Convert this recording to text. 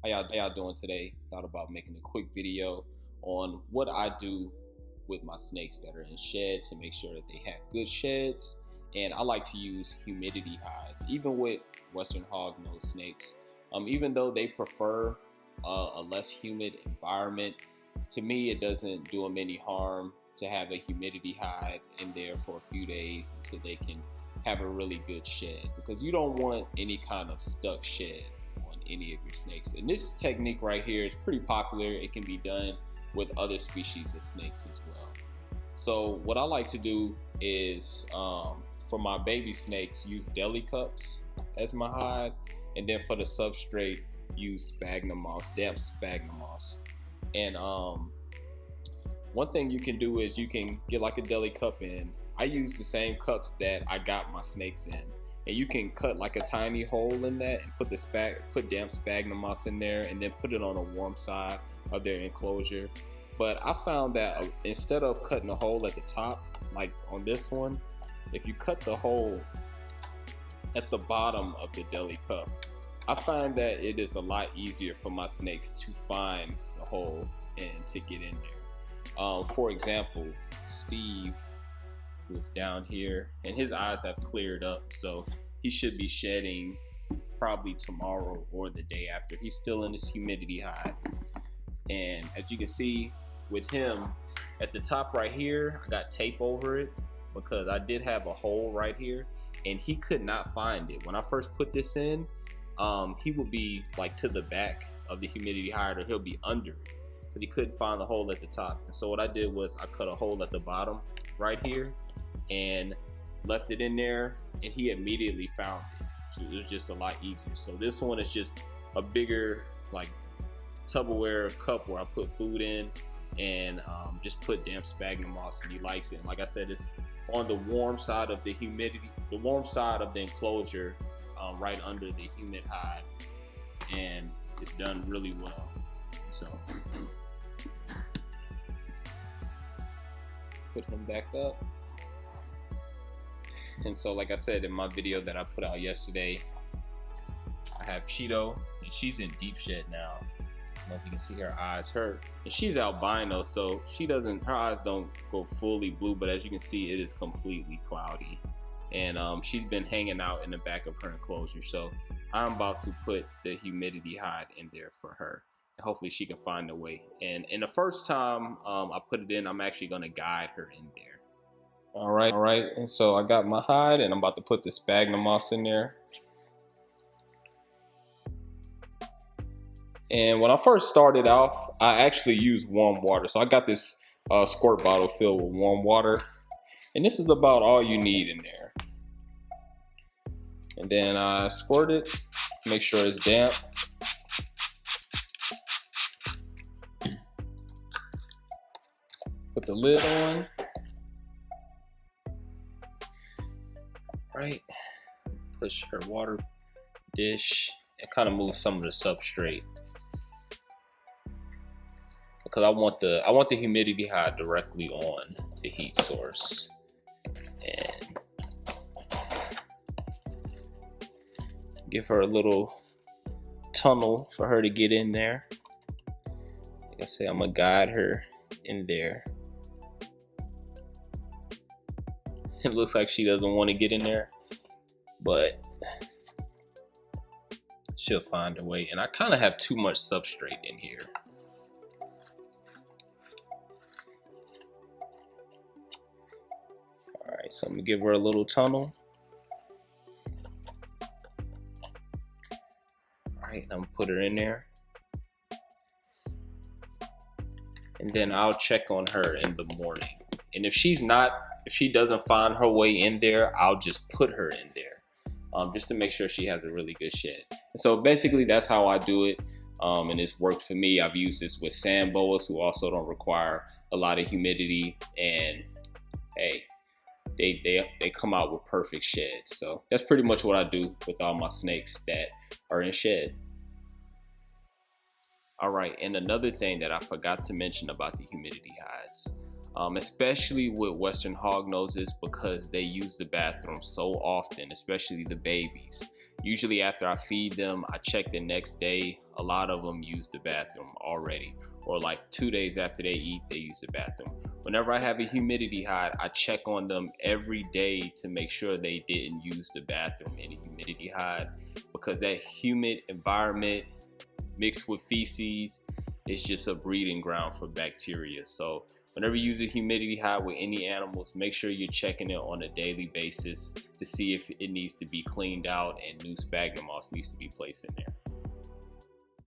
How y'all doing today? Thought about making a quick video on what I do with my snakes that are in shed to make sure that they have good sheds. And I like to use humidity hides, even with Western hognose snakes. Even though they prefer a less humid environment, to me it doesn't do them any harm to have a humidity hide in there for a few days until they can have a really good shed, because you don't want any kind of stuck shed on any of your snakes. And this technique right here is pretty popular. It can be done with other species of snakes as well. So what I like to do is for my baby snakes, use deli cups as my hide, and then for the substrate, use sphagnum moss, damp sphagnum moss. And one thing you can do is you can get like a deli cup in. I use the same cups that I got my snakes in, and you can cut like a tiny hole in that and put damp sphagnum moss in there, and then put it on a warm side of their enclosure. But I found that instead of cutting a hole at the top, like on this one, if you cut the hole at the bottom of the deli cup, I find that it is a lot easier for my snakes to find the hole and to get in there. For example, Steve, who is down here, and his eyes have cleared up, so he should be shedding probably tomorrow or the day after. He's still in his humidity hide. And as you can see with him, at the top right here, I got tape over it because I did have a hole right here, and he could not find it. When I first put this in, he would be like to the back of the humidity hide, or he'll be under it because he couldn't find the hole at the top. And so what I did was I cut a hole at the bottom right here and left it in there, and he immediately found it. So it was just a lot easier. So this one is just a bigger like Tupperware cup where I put food in, and just put damp sphagnum moss, and he likes it. And like I said, it's on the warm side of the warm side of the enclosure, right under the humid hide, and it's done really well. So put him back up. And so like I said in my video that I put out yesterday, I have Cheeto, and she's in deep shed now. I don't know if you can see her eyes. And she's albino, so her eyes don't go fully blue, but as you can see, it is completely cloudy. And she's been hanging out in the back of her enclosure. So I'm about to put the humidity hide in there for her, and hopefully she can find a way. And the first time I put it in, I'm actually gonna guide her in there. All right, and so I got my hide, and I'm about to put the sphagnum moss in there. And when I first started off, I actually used warm water. So I got this squirt bottle filled with warm water, and this is about all you need in there. And then I squirt it, make sure it's damp. Put the lid on. Right, push her water dish and kind of move some of the substrate, because I want the humidity hide directly on the heat source. And give her a little tunnel for her to get in there. Like I say, I'm gonna guide her in there. It looks like she doesn't want to get in there, but she'll find a way. And I kind of have too much substrate in here. All right, so I'm gonna give her a little tunnel. All right, I'm gonna put her in there. And then I'll check on her in the morning. And if she doesn't find her way in there, I'll just put her in there, just to make sure she has a really good shed. And so basically that's how I do it, and it's worked for me. I've used this with sand boas, who also don't require a lot of humidity, and hey, they come out with perfect sheds. So that's pretty much what I do with all my snakes that are in shed. All right, and another thing that I forgot to mention about the humidity hides, especially with Western hognoses, because they use the bathroom so often, especially the babies, Usually after I feed them, I check the next day. A lot of them use the bathroom already, or like 2 days after they eat, they use the bathroom. Whenever I have a humidity hide, I check on them every day to make sure they didn't use the bathroom in a humidity hide, because that humid environment mixed with feces is just a breeding ground for bacteria. So whenever you use a humidity hide with any animals, make sure you're checking it on a daily basis to see if it needs to be cleaned out and new sphagnum moss needs to be placed in there.